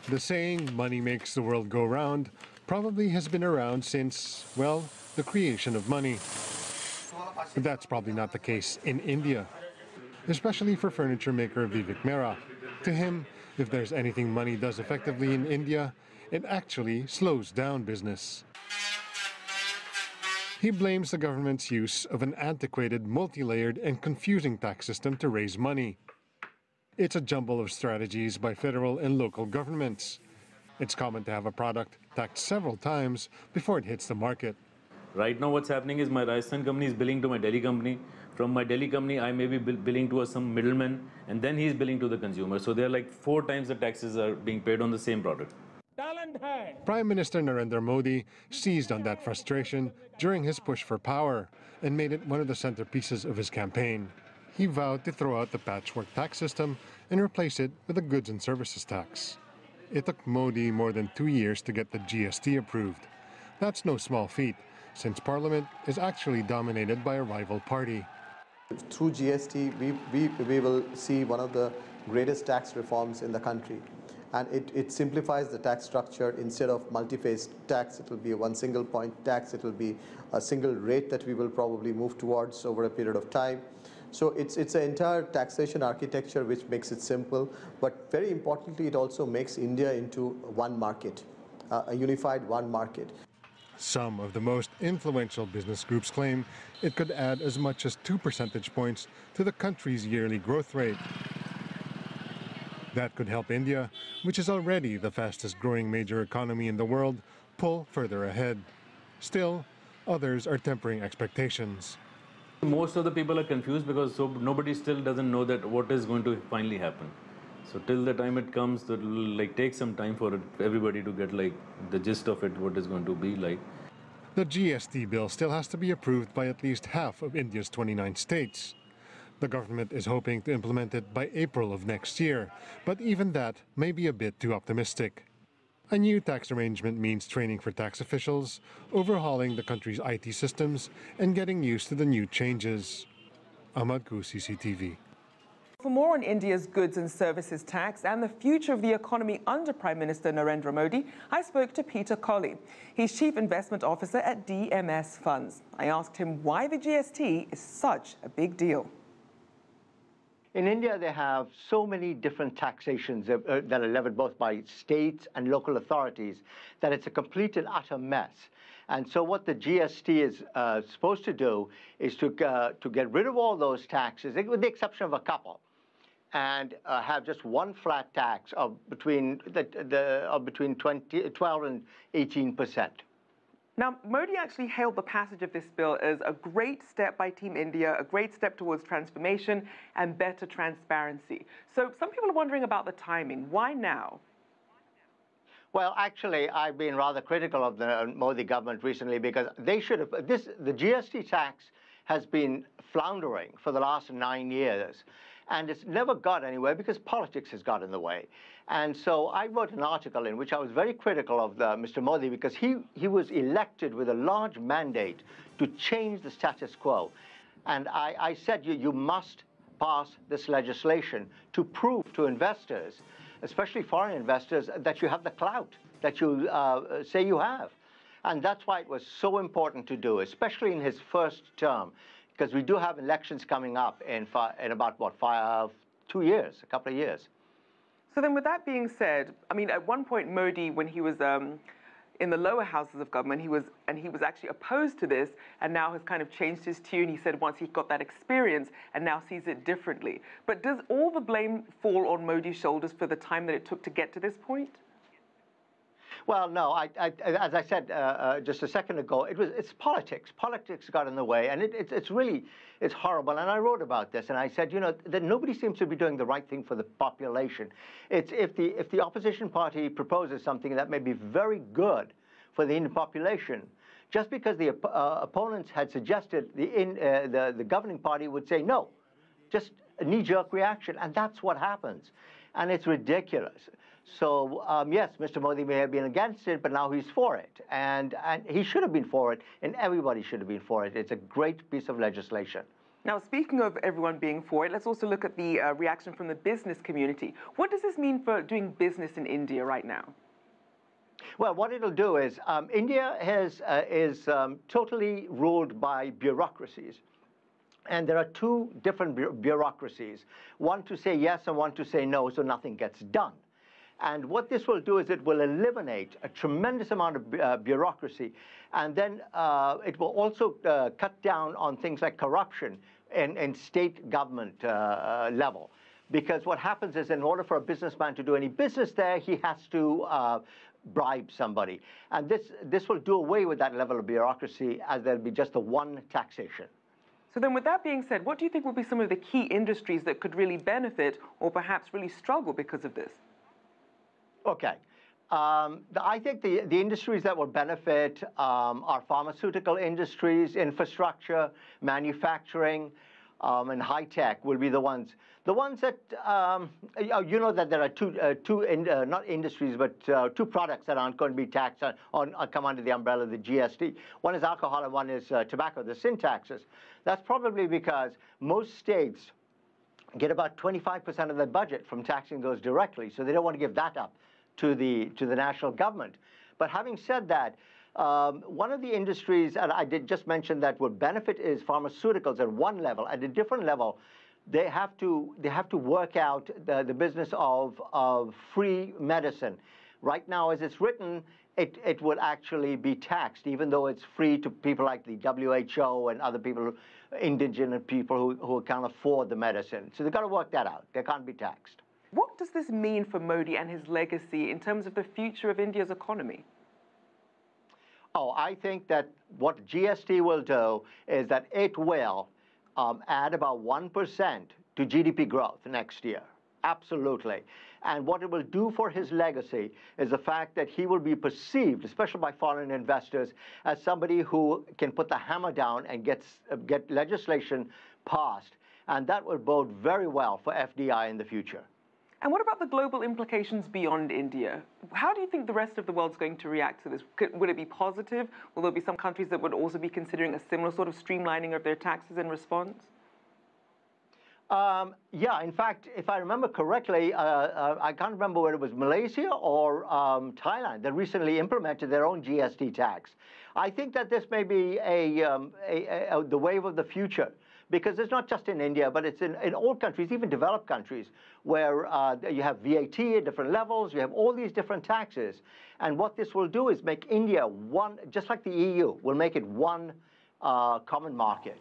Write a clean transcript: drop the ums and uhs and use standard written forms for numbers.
The saying, money makes the world go round, probably has been around since, well, the creation of money. But that's probably not the case in India, especially for furniture maker Vivek Mehra. To him, if there's anything money does effectively in India, it actually slows down business. He blames the government's use of an antiquated, multi-layered and confusing tax system to raise money. It's a jumble of strategies by federal and local governments. It's common to have a product taxed several times before it hits the market. Right now what's happening is my Rajasthan company is billing to my Delhi company. From my Delhi company, I may be billing to some middleman, and then he's billing to the consumer. So they're like 4 times the taxes are being paid on the same product. Prime Minister Narendra Modi seized on that frustration during his push for power and made it one of the centerpieces of his campaign. He vowed to throw out the patchwork tax system and replace it with a goods and services tax. It took Modi more than 2 years to get the GST approved. That's no small feat, since Parliament is actually dominated by a rival party. Through GST, we will see one of the greatest tax reforms in the country. And it simplifies the tax structure. Instead of multi-phase tax, it will be a one single point tax. It will be a single rate that we will probably move towards over a period of time. So it's an entire taxation architecture which makes it simple, but very importantly, it also makes India into one market, a unified one market. Some of the most influential business groups claim it could add as much as 2 percentage points to the country's yearly growth rate. That could help India, which is already the fastest growing major economy in the world, pull further ahead. Still, others are tempering expectations. Most of the people are confused because nobody still doesn't know that what is going to finally happen. So till the time it comes, it will take some time for everybody to get the gist of it, what it's going to be like. The GST bill still has to be approved by at least half of India's 29 states. The government is hoping to implement it by April of next year, but even that may be a bit too optimistic. A new tax arrangement means training for tax officials, overhauling the country's IT systems, and getting used to the new changes. Ahmad Ku, CCTV. For more on India's goods and services tax and the future of the economy under Prime Minister Narendra Modi, I spoke to Peter Colley. He's Chief Investment Officer at DMS Funds. I asked him why the GST is such a big deal. In India, they have so many different taxations that are levied both by states and local authorities that it's a complete and utter mess. And so what the GST is supposed to do is to get rid of all those taxes, with the exception of a couple, and have just one flat tax of between 12 and 18%. Now, Modi actually hailed the passage of this bill as a great step by Team India, a great step towards transformation and better transparency. So some people are wondering about the timing. Why now? Well, actually, I've been rather critical of the Modi government recently because they should have. The GST tax has been floundering for the last 9 years, and it's never got anywhere because politics has got in the way. And so I wrote an article in which I was very critical of Mr. Modi because he was elected with a large mandate to change the status quo. And I said you must pass this legislation to prove to investors, especially foreign investors, that you have the clout that you say you have. And that's why it was so important to do, especially in his first term, because we do have elections coming up in about, what, 2 years, a couple of years. So then with that being said, I mean, at one point, Modi, when he was in the lower houses of government, he was actually opposed to this and now has kind of changed his tune. He said once he got that experience and now sees it differently. But does all the blame fall on Modi's shoulders for the time that it took to get to this point? Well, no, as I said just a second ago, it's politics. Politics got in the way, and it's horrible. And I wrote about this, and I said, that nobody seems to be doing the right thing for the population. It's if the opposition party proposes something that may be very good for the Indian population, just because the opponents had suggested the governing party would say no, just a knee-jerk reaction, and that's what happens, and it's ridiculous. So, yes, Mr. Modi may have been against it, but now he's for it. And he should have been for it, and everybody should have been for it. It's a great piece of legislation. Now, speaking of everyone being for it, let's also look at the reaction from the business community. What does this mean for doing business in India right now? Well, what it'll do is India is totally ruled by bureaucracies. And there are two different bureaucracies, one to say yes and one to say no, so nothing gets done. And what this will do is it will eliminate a tremendous amount of bureaucracy, and then it will also cut down on things like corruption in state government level. Because what happens is, in order for a businessman to do any business there, he has to bribe somebody. And this will do away with that level of bureaucracy, as there'll be just the one taxation. So then, with that being said, what do you think will be some of the key industries that could really benefit or perhaps really struggle because of this? Okay. I think the industries that will benefit are pharmaceutical industries, infrastructure, manufacturing, and high tech will be the ones. The ones that, you know that there are not industries, but two products that aren't going to be taxed come under the umbrella of the GST. One is alcohol and one is tobacco, the sin taxes. That's probably because most states get about 25% of their budget from taxing those directly, so they don't want to give that up to the national government. But having said that, one of the industries, and I did just mention that would benefit, is pharmaceuticals at one level. At a different level, they have to work out the business of free medicine. Right now, as it's written, it will actually be taxed, even though it's free to people like the WHO and other people, indigent people who can't afford the medicine. So they've got to work that out. They can't be taxed. What does this mean for Modi and his legacy in terms of the future of India's economy? Oh, I think that what GST will do is that it will add about 1% to GDP growth next year. Absolutely. And what it will do for his legacy is the fact that he will be perceived, especially by foreign investors, as somebody who can put the hammer down and get legislation passed. And that will bode very well for FDI in the future. And what about the global implications beyond India? How do you think the rest of the world's going to react to this? Would it be positive? Will there be some countries that would also be considering a similar sort of streamlining of their taxes in response? Yeah, in fact, if I remember correctly, I can't remember whether it was Malaysia or Thailand that recently implemented their own GST tax. I think that this may be the wave of the future, because it's not just in India, but it's in all countries, even developed countries, where you have VAT at different levels, you have all these different taxes. And what this will do is make India one, just like the EU, will make it one common market.